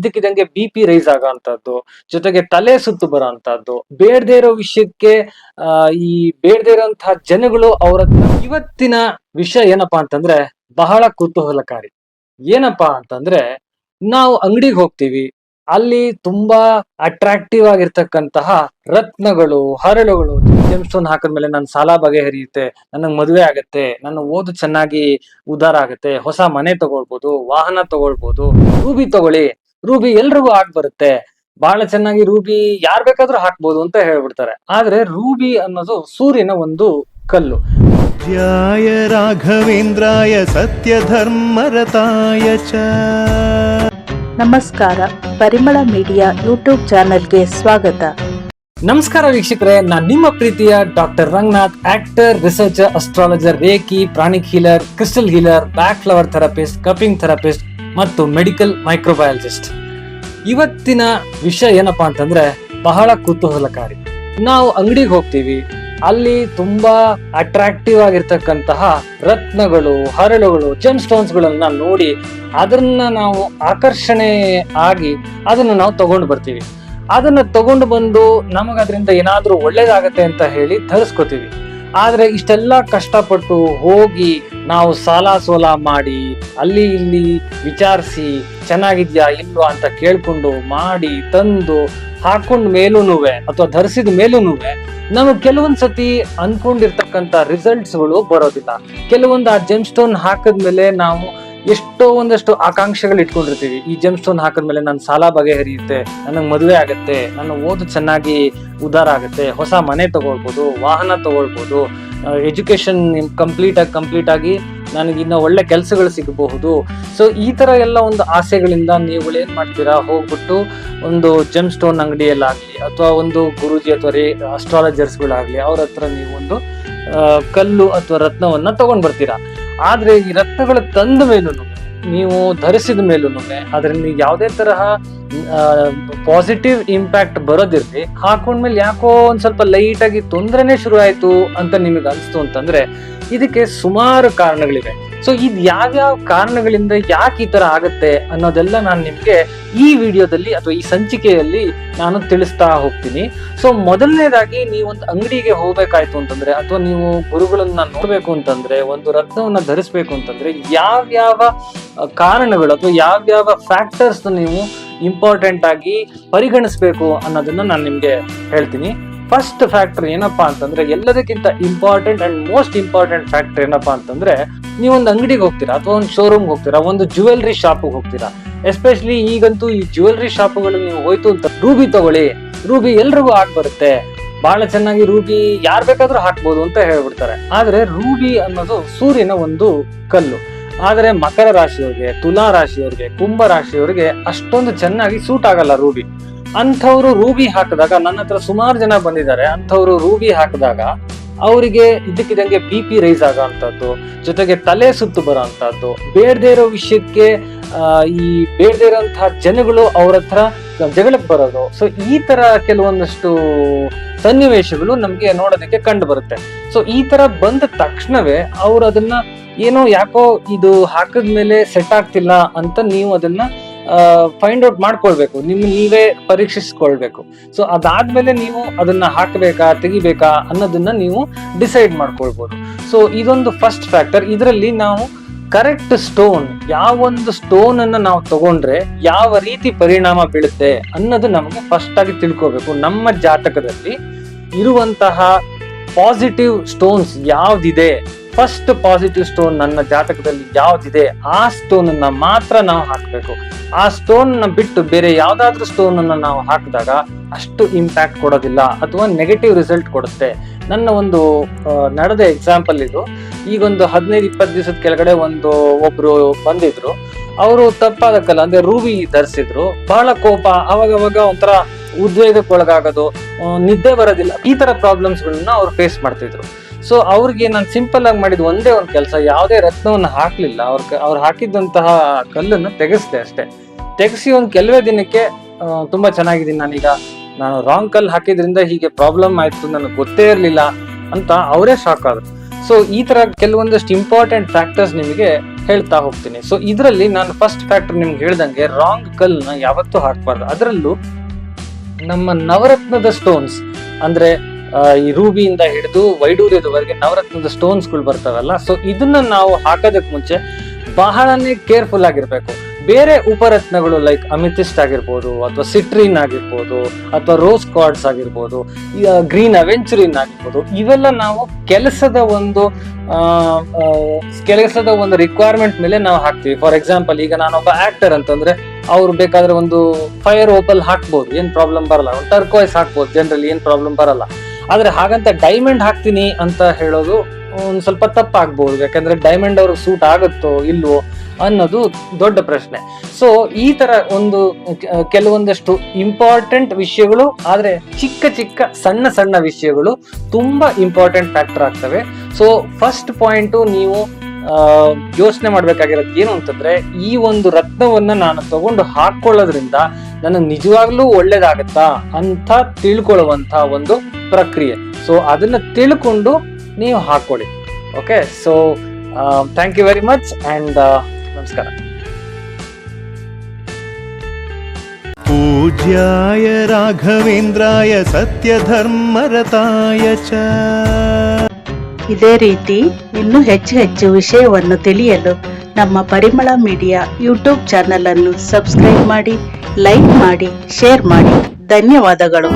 ಇದ್ದಕ್ಕಿದ್ದಂಗೆ BP rice ಆಗೋಂಥದ್ದು, ಜೊತೆಗೆ ತಲೆ ಸುತ್ತು ಬರೋಂಥದ್ದು, ಬೇಡದೇ ಇರೋ ವಿಷಯಕ್ಕೆ ಈ ಬೇಡದೇ ಇರೋಂತಹ ಜನಗಳು ಅವ್ರ ಹತ್ರ. ಇವತ್ತಿನ ವಿಷಯ ಏನಪ್ಪಾ ಅಂತಂದ್ರೆ ಬಹಳ ಕುತೂಹಲಕಾರಿ. ಏನಪ್ಪಾ ಅಂತಂದ್ರೆ ನಾವು ಅಂಗಡಿಗೆ ಹೋಗ್ತೀವಿ, ಅಲ್ಲಿ ತುಂಬಾ ಅಟ್ರಾಕ್ಟಿವ್ ಆಗಿರ್ತಕ್ಕಂತಹ ರತ್ನಗಳು, ಹರಳುಗಳು, ಜೆಮ್ ಸ್ಟೋನ್ ಹಾಕಿದ್ಮೇಲೆ ನನ್ನ ಸಾಲ ಬಗೆಹರಿಯುತ್ತೆ, ನನಗ್ ಮದುವೆ ಆಗತ್ತೆ, ನನ್ನ ಓದು ಚೆನ್ನಾಗಿ ಉದ್ಧಾರ ಆಗತ್ತೆ, ಹೊಸ ಮನೆ ತಗೊಳ್ಬೋದು, ವಾಹನ ತಗೊಳ್ಬೋದು, ರೂಬಿ ತಗೊಳ್ಳಿ, ರೂಬಿ ಎಲ್ರಿಗೂ ಆಗ್ ಬರುತ್ತೆ, ಬಹಳ ಚೆನ್ನಾಗಿ ರೂಬಿ ಯಾರ್ ಬೇಕಾದ್ರೂ ಹಾಕ್ಬೋದು ಅಂತ ಹೇಳ್ಬಿಡ್ತಾರೆ. ಆದ್ರೆ ರೂಬಿ ಅನ್ನೋದು ಸೂರ್ಯನ ಒಂದು ಕಲ್ಲು. ಧ್ಯಾಯ ರಾಘವೇಂದ್ರಾಯ ಸತ್ಯಧರ್ಮರತಾಯ ಚ. ನಮಸ್ಕಾರ, ಪರಿಮಳ ಮೀಡಿಯಾ ಯೂಟ್ಯೂಬ್ ಚಾನೆಲ್ಗೆ ಸ್ವಾಗತ. ನಮಸ್ಕಾರ ವೀಕ್ಷಕರೇ, ನಾನ್ ನಿಮ್ಮ ಪ್ರೀತಿಯ doctor Ranganath, actor, researcher, astrologer, reiki, pranic healer, crystal healer, back flower therapist, cupping therapist ಮತ್ತು ಮೆಡಿಕಲ್ ಮೈಕ್ರೋಬಯಾಲಜಿಸ್ಟ್. ಇವತ್ತಿನ ವಿಷಯ ಏನಪ್ಪಾ ಅಂತಂದ್ರೆ ಬಹಳ ಕುತೂಹಲಕಾರಿ. ನಾವು ಅಂಗಡಿಗೆ ಹೋಗ್ತೀವಿ, ಅಲ್ಲಿ ತುಂಬಾ ಅಟ್ರಾಕ್ಟಿವ್ ಆಗಿರ್ತಕ್ಕಂತಹ ರತ್ನಗಳು, ಹರಳುಗಳು, ಜೆಮ್ ಸ್ಟೋನ್ಸ್ ಗಳನ್ನ ನೋಡಿ ಅದನ್ನ ನಾವು ಆಕರ್ಷಣೆ ಆಗಿ ಅದನ್ನ ನಾವು ತಗೊಂಡು ಬರ್ತೀವಿ. ಅದನ್ನ ತಗೊಂಡು ಬಂದು ನಮಗ ಅದರಿಂದ ಏನಾದ್ರೂ ಒಳ್ಳೇದಾಗತ್ತೆ ಅಂತ ಹೇಳಿ ಧರಿಸ್ಕೋತೀವಿ. ಆದ್ರೆ ಇಷ್ಟೆಲ್ಲ ಕಷ್ಟಪಟ್ಟು ಹೋಗಿ ನಾವು ಸಾಲ ಸೋಲ ಮಾಡಿ ಅಲ್ಲಿ ಇಲ್ಲಿ ವಿಚಾರಿಸಿ ಚೆನ್ನಾಗಿದ್ಯಾ ಇಲ್ವಾ ಅಂತ ಕೇಳ್ಕೊಂಡು ಮಾಡಿ ತಂದು ಹಾಕೊಂಡ್ ಮೇಲೂನುವೆ ಅಥವಾ ಧರಿಸಿದ ಮೇಲೂನುವೆ ನಮಗ್ ಕೆಲವೊಂದ್ ಸತಿ ಅನ್ಕೊಂಡಿರ್ತಕ್ಕಂತ ರಿಸಲ್ಟ್ಸ್ ಗಳು ಬರೋದಿಲ್ಲ. ಕೆಲವೊಂದು ಆ ಜೆಮ್ ಸ್ಟೋನ್ ಹಾಕಿದ್ಮೇಲೆ ನಾವು ಎಷ್ಟೋ ಒಂದಷ್ಟು ಆಕಾಂಕ್ಷೆಗಳು ಇಟ್ಕೊಂಡಿರ್ತೀವಿ. ಈ ಜೆಮ್ ಸ್ಟೋನ್ ಹಾಕಿದ್ಮೇಲೆ ನನ್ನ ಸಾಲ ಬಗೆಹರಿಯುತ್ತೆ, ನನಗ್ ಮದುವೆ ಆಗತ್ತೆ, ನನ್ನ ಓದು ಚೆನ್ನಾಗಿ ಉದ್ಧಾರ ಆಗತ್ತೆ, ಹೊಸ ಮನೆ ತಗೊಳ್ಬೋದು, ವಾಹನ ತಗೊಳ್ಬೋದು, ಎಜುಕೇಶನ್ ಕಂಪ್ಲೀಟ್ ಆಗಿ ನನಗೆ ಇನ್ನ ಒಳ್ಳೆ ಕೆಲಸಗಳು ಸಿಗಬಹುದು. ಸೊ ಈ ತರ ಎಲ್ಲ ಒಂದು ಆಸೆಗಳಿಂದ ನೀವು ಏನ್ ಮಾಡ್ತೀರಾ, ಹೋಗ್ಬಿಟ್ಟು ಒಂದು ಜೆಮ್ ಸ್ಟೋನ್ ಅಂಗಡಿಯಲ್ಲಾಗ್ಲಿ ಅಥವಾ ಒಂದು ಗುರೂಜಿ ಅಥವಾ ಅಸ್ಟ್ರಾಲಜರ್ಸ್ ಗಳಾಗ್ಲಿ ಅವ್ರ ಹತ್ರ ನೀವು ಒಂದು ಕಲ್ಲು ಅಥವಾ ರತ್ನವನ್ನ ತಗೊಂಡ್ ಬರ್ತೀರಾ. ಆದ್ರೆ ಈ ರತ್ನಗಳು ತಂದ ಮೇಲೂ, ನೀವು ಧರಿಸಿದ ಮೇಲೂ ಅದರಿಂದ ಯಾವುದೇ ತರಹ ಪಾಸಿಟಿವ್ ಇಂಪ್ಯಾಕ್ಟ್ ಬರೋದಿರ್ಲಿ, ಹಾಕೊಂಡ್ಮೇಲೆ ಯಾಕೋ ಒಂದ್ ಸ್ವಲ್ಪ ಲೈಟ್ ಆಗಿ ತೊಂದರೆನೇ ಶುರು ಆಯ್ತು ಅಂತ ನಿಮಗೆ ಅನ್ಸ್ತು ಅಂತಂದ್ರೆ ಇದಕ್ಕೆ ಸುಮಾರು ಕಾರಣಗಳಿವೆ. ಸೊ ಇದ್ ಯಾವ್ಯಾವ ಕಾರಣಗಳಿಂದ ಯಾಕೆ ಈ ತರ ಆಗತ್ತೆ ಅನ್ನೋದೆಲ್ಲ ನಾನು ನಿಮ್ಗೆ ಈ ವಿಡಿಯೋದಲ್ಲಿ ಅಥವಾ ಈ ಸಂಚಿಕೆಯಲ್ಲಿ ನಾನು ತಿಳಿಸ್ತಾ ಹೋಗ್ತೀನಿ. ಸೊ ಮೊದಲನೇದಾಗಿ ನೀವೊಂದು ಅಂಗಡಿಗೆ ಹೋಗ್ಬೇಕಾಯ್ತು ಅಂತಂದ್ರೆ ಅಥವಾ ನೀವು ಗುರುಗಳನ್ನ ನೋಡ್ಬೇಕು ಅಂತಂದ್ರೆ, ಒಂದು ರತ್ನವನ್ನ ಧರಿಸ್ಬೇಕು ಅಂತಂದ್ರೆ ಯಾವ್ಯಾವ ಕಾರಣಗಳು ಅಥವಾ ಯಾವ್ಯಾವ ಫ್ಯಾಕ್ಟರ್ಸ್ ನೀವು ಇಂಪಾರ್ಟೆಂಟ್ ಆಗಿ ಪರಿಗಣಿಸ್ಬೇಕು ಅನ್ನೋದನ್ನ ನಾನು ನಿಮ್ಗೆ ಹೇಳ್ತೀನಿ. ಫಸ್ಟ್ ಫ್ಯಾಕ್ಟರ್ ಏನಪ್ಪಾ ಅಂತಂದ್ರೆ, ಎಲ್ಲದಕ್ಕಿಂತ important and most important factor ಏನಪ್ಪಾ ಅಂತಂದ್ರೆ, ನೀವೊಂದು ಅಂಗಡಿಗೆ ಹೋಗ್ತೀರಾ ಅಥವಾ ಒಂದು ಶೋರೂಮ್ ಹೋಗ್ತೀರಾ, ಒಂದು ಜ್ಯುವೆಲ್ರಿ ಶಾಪ್ ಹೋಗ್ತೀರಾ. ಎಸ್ಪೆಷಲಿ ಈಗಂತೂ ಈ ಜ್ಯುವೆಲ್ರಿ ಶಾಪ್ಗಳು ನೀವು ಹೋಯ್ತು ಅಂತ ರೂಬಿ ತಗೊಳ್ಳಿ, ರೂಬಿ ಎಲ್ರಿಗೂ ಆಗ್ ಬರುತ್ತೆ, ಬಹಳ ಚೆನ್ನಾಗಿ ರೂಬಿ ಯಾರ್ ಬೇಕಾದ್ರೂ ಹಾಕ್ಬೋದು ಅಂತ ಹೇಳ್ಬಿಡ್ತಾರೆ. ಆದ್ರೆ ರೂಬಿ ಅನ್ನೋದು ಸೂರ್ಯನ ಒಂದು ಕಲ್ಲು. ಆದ್ರೆ ಮಕರ ರಾಶಿಯವ್ರಿಗೆ, ತುಲಾ ರಾಶಿಯವ್ರಿಗೆ, ಕುಂಭ ರಾಶಿಯವ್ರಿಗೆ ಅಷ್ಟೊಂದು ಚೆನ್ನಾಗಿ ಸೂಟ್ ಆಗಲ್ಲ ರೂಬಿ. ಅಂಥವ್ರು ರೂಬಿ ಹಾಕಿದಾಗ, ನನ್ನ ಹತ್ರ ಸುಮಾರು ಜನ ಬಂದಿದ್ದಾರೆ, ಅಂಥವ್ರು ರೂಬಿ ಹಾಕಿದಾಗ ಅವರಿಗೆ ಇದ್ದಕ್ಕಿದ್ದಂಗೆ BP ರೈಸ್ ಆಗೋಂಥದ್ದು, ಜೊತೆಗೆ ತಲೆ ಸುತ್ತು ಬರೋಂಥದ್ದು, ಬೇಡದೇ ಇರೋ ವಿಷಯಕ್ಕೆ ಈ ಬೇಡದೇ ಇರೋಂತಹ ಜನಗಳು ಅವ್ರ ಹತ್ರ ಜಗಳಕ್ಕೆ ಬರೋದು. ಸೊ ಈ ತರ ಕೆಲವೊಂದಷ್ಟು ಸನ್ನಿವೇಶಗಳು ನಮ್ಗೆ ನೋಡೋದಕ್ಕೆ ಕಂಡು ಬರುತ್ತೆ. ಸೊ ಈ ತರ ಬಂದ ತಕ್ಷಣವೇ ಅವ್ರು ಅದನ್ನ ಏನೋ ಯಾಕೋ ಇದು ಹಾಕಿದ್ಮೇಲೆ ಸೆಟ್ ಆಗ್ತಿಲ್ಲ ಅಂತ ನೀವು ಅದನ್ನ ಫೈಂಡ್ ಔಟ್ ಮಾಡ್ಕೊಳ್ಬೇಕು, ನೀವೇ ಪರೀಕ್ಷಿಸ್ಕೊಳ್ಬೇಕು. ಸೊ ಅದಾದ್ಮೇಲೆ ನೀವು ಅದನ್ನ ಹಾಕಬೇಕಾ ತೆಗಿಬೇಕಾ ಅನ್ನೋದನ್ನ ನೀವು ಡಿಸೈಡ್ ಮಾಡ್ಕೊಳ್ಬಹುದು. ಸೊ ಇದೊಂದು ಫಸ್ಟ್ ಫ್ಯಾಕ್ಟರ್. ಇದರಲ್ಲಿ ನಾವು ಕರೆಕ್ಟ್ ಸ್ಟೋನ್, ಯಾವೊಂದು ಸ್ಟೋನ್ ಅನ್ನ ನಾವು ತಗೊಂಡ್ರೆ ಯಾವ ರೀತಿ ಪರಿಣಾಮ ಬೀಳುತ್ತೆ ಅನ್ನೋದು ನಮಗೆ ಫಸ್ಟ್ ಆಗಿ ತಿಳ್ಕೋಬೇಕು. ನಮ್ಮ ಜಾತಕದಲ್ಲಿ ಇರುವಂತಹ ಪಾಸಿಟಿವ್ ಸ್ಟೋನ್ಸ್ ಯಾವ್ದಿದೆ, ಫಸ್ಟ್ ಪಾಸಿಟಿವ್ ಸ್ಟೋನ್ ನನ್ನ ಜಾತಕದಲ್ಲಿ ಯಾವ್ದಿದೆ ಆ ಸ್ಟೋನ್ ಅನ್ನ ಮಾತ್ರ ನಾವು ಹಾಕ್ಬೇಕು. ಆ ಸ್ಟೋನ್ ನ ಬಿಟ್ಟು ಬೇರೆ ಯಾವ್ದಾದ್ರು ಸ್ಟೋನ್ ಅನ್ನ ನಾವು ಹಾಕಿದಾಗ ಅಷ್ಟು ಇಂಪ್ಯಾಕ್ಟ್ ಕೊಡೋದಿಲ್ಲ ಅಥವಾ ನೆಗೆಟಿವ್ ರಿಸಲ್ಟ್ ಕೊಡುತ್ತೆ. ನನ್ನ ಒಂದು ನಡೆದ ಎಕ್ಸಾಂಪಲ್ ಇದು. ಈಗೊಂದು 15-20 ದಿವಸದ ಕೆಳಗಡೆ ಒಬ್ರು ಬಂದಿದ್ರು. ಅವರು ತಪ್ಪಾದಕ್ಕಲ್ಲ ಅಂದ್ರೆ ರೂಬಿ ಧರಿಸಿದ್ರು, ಬಹಳ ಕೋಪ, ಅವಾಗವಾಗ ಒಂಥರ ಉದ್ವೇಗಕ್ಕೊಳಗಾಗೋದು, ನಿದ್ದೆ ಬರೋದಿಲ್ಲ, ಈ ತರ ಪ್ರಾಬ್ಲಮ್ಸ್ ಗಳನ್ನ ಅವ್ರು ಫೇಸ್ ಮಾಡ್ತಿದ್ರು. ಸೊ ಅವ್ರಿಗೆ ನಾನು ಸಿಂಪಲ್ ಆಗಿ ಮಾಡಿದ ಒಂದೇ ಒಂದು ಕೆಲಸ, ಯಾವುದೇ ರತ್ನವನ್ನ ಹಾಕ್ಲಿಲ್ಲ, ಅವ್ರು ಹಾಕಿದ್ದಂತಹ ಕಲ್ಲನ್ನು ತೆಗೆಸ್ದೆ ಅಷ್ಟೇ. ತೆಗೆಸಿ ಒಂದು ಕೆಲವೇ ದಿನಕ್ಕೆ ತುಂಬಾ ಚೆನ್ನಾಗಿದ್ದೀನಿ, ನಾನು ರಾಂಗ್ ಕಲ್ ಹಾಕಿದ್ರಿಂದ ಹೀಗೆ ಪ್ರಾಬ್ಲಮ್ ಆಯ್ತು, ನನಗೆ ಗೊತ್ತೇ ಇರ್ಲಿಲ್ಲ ಅಂತ ಅವರೇ ಶಾಕ್ ಆದ್ರು. ಸೊ ಈ ತರ ಕೆಲವೊಂದಷ್ಟು ಇಂಪಾರ್ಟೆಂಟ್ ಫ್ಯಾಕ್ಟರ್ಸ್ ನಿಮಗೆ ಹೇಳ್ತಾ ಹೋಗ್ತೀನಿ. ಸೊ ಇದರಲ್ಲಿ ನಾನು ಫಸ್ಟ್ ಫ್ಯಾಕ್ಟರ್ ನಿಮ್ಗೆ ಹೇಳ್ದಂಗೆ ರಾಂಗ್ ಕಲ್ನ ಯಾವತ್ತೂ ಹಾಕ್ಬಾರ್ದು. ಅದರಲ್ಲೂ ನಮ್ಮ ನವರತ್ನದ ಸ್ಟೋನ್ಸ್ ಅಂದ್ರೆ ಈ ರೂಬಿಯಿಂದ ಹಿಡಿದು ವೈಡೂರ್ಯದವರೆಗೆ ನವರತ್ನದ ಸ್ಟೋನ್ಸ್ಗಳು ಬರ್ತಾವಲ್ಲ, ಸೊ ಇದನ್ನ ನಾವು ಹಾಕೋದಕ್ಕೆ ಮುಂಚೆ ಬಹಳನೇ ಕೇರ್ಫುಲ್ ಆಗಿರ್ಬೇಕು. ಬೇರೆ ಉಪರತ್ನಗಳು ಲೈಕ್ ಅಮಿಥಿಸ್ಟ್ ಆಗಿರ್ಬೋದು, ಅಥವಾ ಸಿಟ್ರಿನ್ ಆಗಿರ್ಬೋದು, ಅಥವಾ ರೋಸ್ ಕ್ವಾರ್ಟ್ಸ್ ಆಗಿರ್ಬೋದು, ಗ್ರೀನ್ ಅವೆಂಚುರಿನ್ ಆಗಿರ್ಬೋದು, ಇವೆಲ್ಲ ನಾವು ಕೆಲಸದ ಒಂದು ರಿಕ್ವೈರ್ಮೆಂಟ್ ಮೇಲೆ ನಾವು ಹಾಕ್ತಿವಿ. ಫಾರ್ ಎಕ್ಸಾಂಪಲ್, ಈಗ ನಾನೊಬ್ಬ ಆಕ್ಟರ್ ಅಂತಂದ್ರೆ ಅವ್ರು ಬೇಕಾದ್ರೆ ಒಂದು ಫೈರ್ ಓಪಲ್ ಹಾಕ್ಬೋದು, ಏನ್ ಪ್ರಾಬ್ಲಮ್ ಬರಲ್ಲ. ಒಂದು ಟರ್ಕೋಯ್ಸ್ ಹಾಕ್ಬೋದು, ಜನರಲಿ ಏನ್ ಪ್ರಾಬ್ಲಮ್ ಬರಲ್ಲ. ಆದ್ರೆ ಹಾಗಂತ ಡೈಮಂಡ್ ಹಾಕ್ತೀನಿ ಅಂತ ಹೇಳೋದು ಒಂದ್ ಸ್ವಲ್ಪ ತಪ್ಪಾಗ್ಬೋದು. ಯಾಕಂದ್ರೆ ಡೈಮಂಡ್ ಅವ್ರಿಗೆ ಸೂಟ್ ಆಗುತ್ತೋ ಇಲ್ವೋ ಅನ್ನೋದು ದೊಡ್ಡ ಪ್ರಶ್ನೆ. ಸೊ ಈ ತರ ಕೆಲವೊಂದಷ್ಟು ಇಂಪಾರ್ಟೆಂಟ್ ವಿಷಯಗಳು, ಆದ್ರೆ ಚಿಕ್ಕ ಸಣ್ಣ ವಿಷಯಗಳು ತುಂಬಾ ಇಂಪಾರ್ಟೆಂಟ್ ಫ್ಯಾಕ್ಟರ್ ಆಗ್ತವೆ. ಸೊ ಫಸ್ಟ್ ಪಾಯಿಂಟ್ ನೀವು ಯೋಚನೆ ಮಾಡ್ಬೇಕಾಗಿರೋದು ಏನು ಅಂತಂದ್ರೆ, ಈ ಒಂದು ರತ್ನವನ್ನ ನಾನು ತಗೊಂಡು ಹಾಕೊಳ್ಳೋದ್ರಿಂದ ನನಗೆ ನಿಜವಾಗ್ಲೂ ಒಳ್ಳೇದಾಗತ್ತಾ ಅಂತ ತಿಳ್ಕೊಳ್ಳುವಂತ ಒಂದು ಪ್ರಕ್ರಿಯೆ. ಸೊ ಅದನ್ನ ತಿಳ್ಕೊಂಡು ನೀವು ಹಾಕೊಳ್ಳಿ. Okay, so thank you very much and ನಮಸ್ಕಾರ. ಪೂಜ್ಯಾಯ ರಾಘವೇಂದ್ರಾಯ ಸತ್ಯಧರ್ಮರತಾಯ ಚ. ಇದೇ ರೀತಿ ಇನ್ನೂ ಹೆಚ್ಚು ವಿಷಯವನ್ನು ತಿಳಿಯಲು ನಮ್ಮ ಪರಿಮಳ ಮೀಡಿಯಾ ಯೂಟ್ಯೂಬ್ ಚಾನಲ್ ಅನ್ನು ಸಬ್ಸ್ಕ್ರೈಬ್ ಮಾಡಿ, ಲೈಕ್ ಮಾಡಿ, ಶೇರ್ ಮಾಡಿ. ಧನ್ಯವಾದಗಳು.